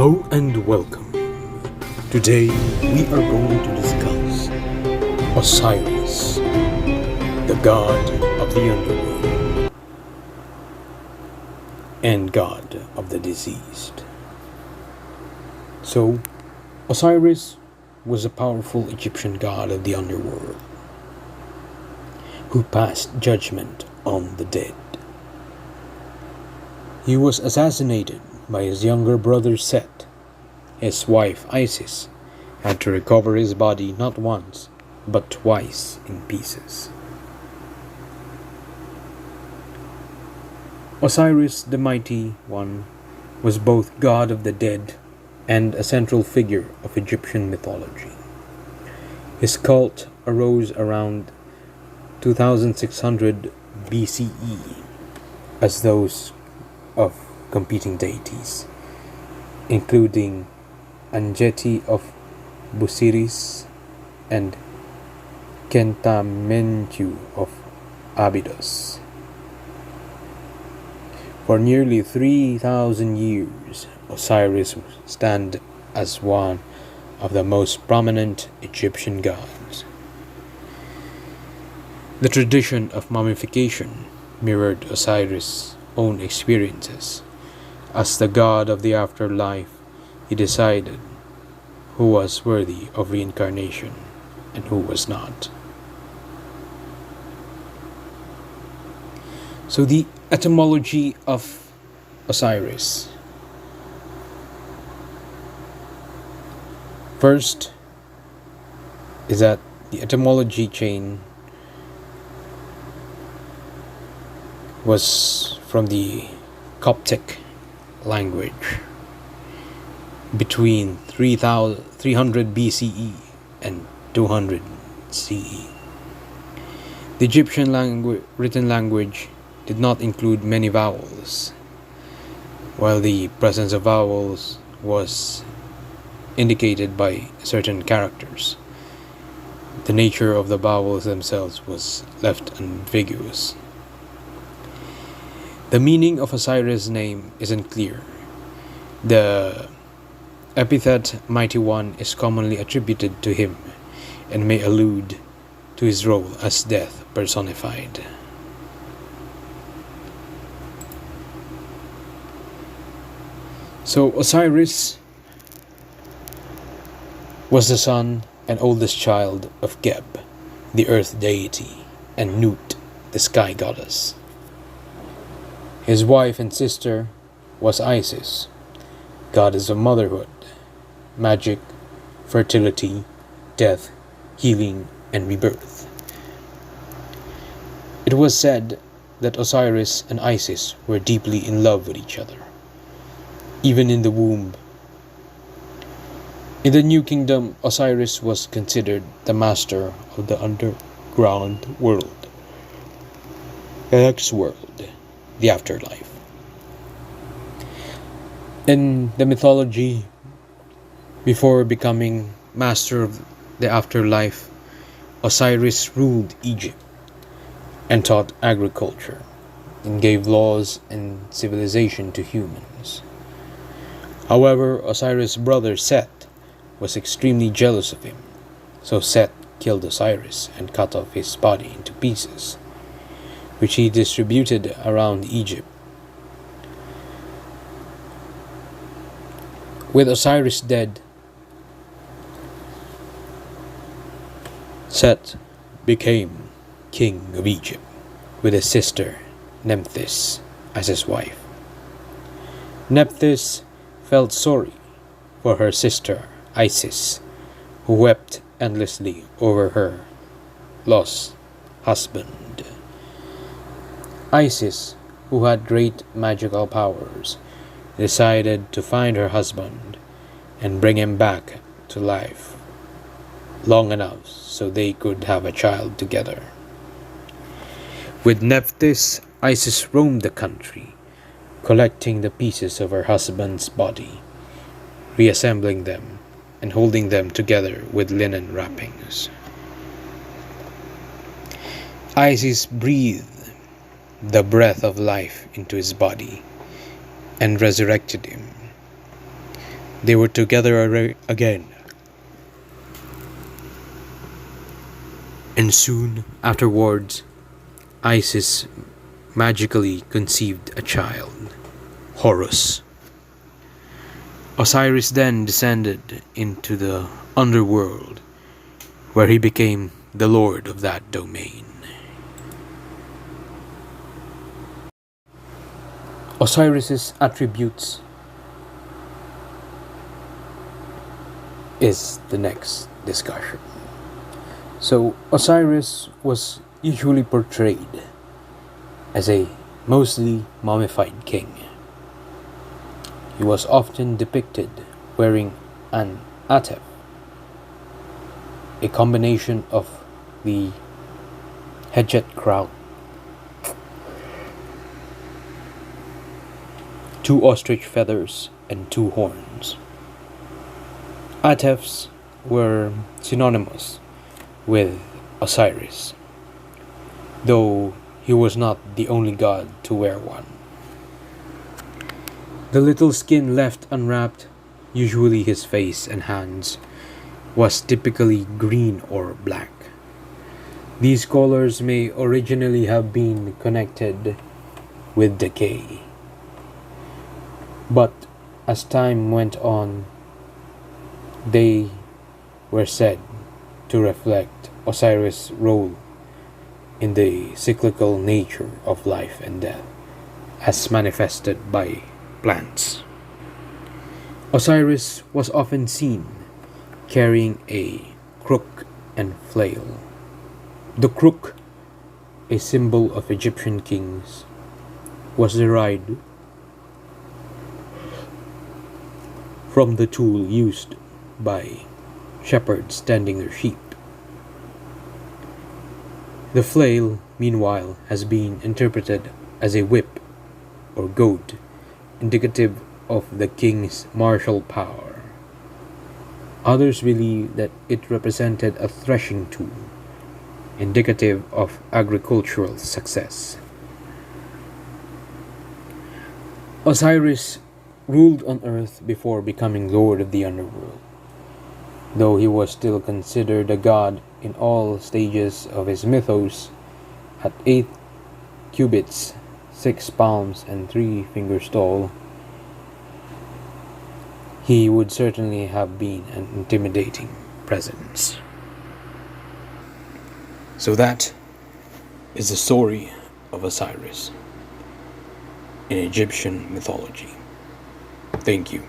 Hello and welcome. Today we are going to discuss Osiris, the god of the underworld and god of the deceased. So, Osiris was a powerful Egyptian god of the underworld who passed judgment on the dead. He was assassinated by his younger brother Set. His wife Isis had to recover his body not once, but twice in pieces. Osiris the Mighty One was both god of the dead and a central figure of Egyptian mythology. His cult arose around 2600 BCE as those of competing deities, including Anjeti of Busiris and Kentamentu of Abydos. For nearly 3,000 years, Osiris stands as one of the most prominent Egyptian gods. The tradition of mummification mirrored Osiris' own experiences. As the god of the afterlife, he decided who was worthy of reincarnation and who was not. So the etymology of Osiris. First is that the etymology chain was from the Coptic language between 300 BCE and 200 CE. The Egyptian written language did not include many vowels, while the presence of vowels was indicated by certain characters. The nature of the vowels themselves was left ambiguous. The meaning of Osiris' name isn't clear. The epithet Mighty One is commonly attributed to him and may allude to his role as death personified. So Osiris was the son and oldest child of Geb, the earth deity, and Nut, the sky goddess. His wife and sister was Isis, goddess of motherhood, magic, fertility, death, healing, and rebirth. It was said that Osiris and Isis were deeply in love with each other, even in the womb. In the New Kingdom, Osiris was considered the master of the underground world, the next world, the afterlife. In the mythology, before becoming master of the afterlife, Osiris ruled Egypt and taught agriculture and gave laws and civilization to humans. However, Osiris' brother Set was extremely jealous of him, so Set killed Osiris and cut off his body into pieces, which he distributed around Egypt. With Osiris dead, Set became king of Egypt, with his sister Nephthys as his wife. Nephthys felt sorry for her sister Isis, who wept endlessly over her lost husband. Isis, who had great magical powers, decided to find her husband and bring him back to life long enough so they could have a child together. With Nephthys, Isis roamed the country, collecting the pieces of her husband's body, reassembling them, and holding them together with linen wrappings. Isis breathed the breath of life into his body and resurrected him. They were together again, and soon afterwards, Isis magically conceived a child, Horus. Osiris then descended into the underworld, where he became the lord of that domain. Osiris's attributes is the next discussion. So, Osiris was usually portrayed as a mostly mummified king. He was often depicted wearing an atef, a combination of the headset crown, 2 ostrich feathers, and 2 horns. Atefs were synonymous with Osiris, though he was not the only god to wear one. The little skin left unwrapped, usually his face and hands, was typically green or black. These colors may originally have been connected with decay, but as time went on, they were said to reflect Osiris' role in the cyclical nature of life and death, as manifested by plants. Osiris was often seen carrying a crook and flail. The crook, a symbol of Egyptian kings, was derived from the tool used by shepherds tending their sheep. The flail, meanwhile, has been interpreted as a whip or goad, indicative of the king's martial power. Others believe that it represented a threshing tool, indicative of agricultural success. Osiris ruled on earth before becoming lord of the underworld, though he was still considered a god in all stages of his mythos. At 8 cubits, 6 palms, and 3 fingers tall, he would certainly have been an intimidating presence. So that is the story of Osiris in Egyptian mythology. Thank you.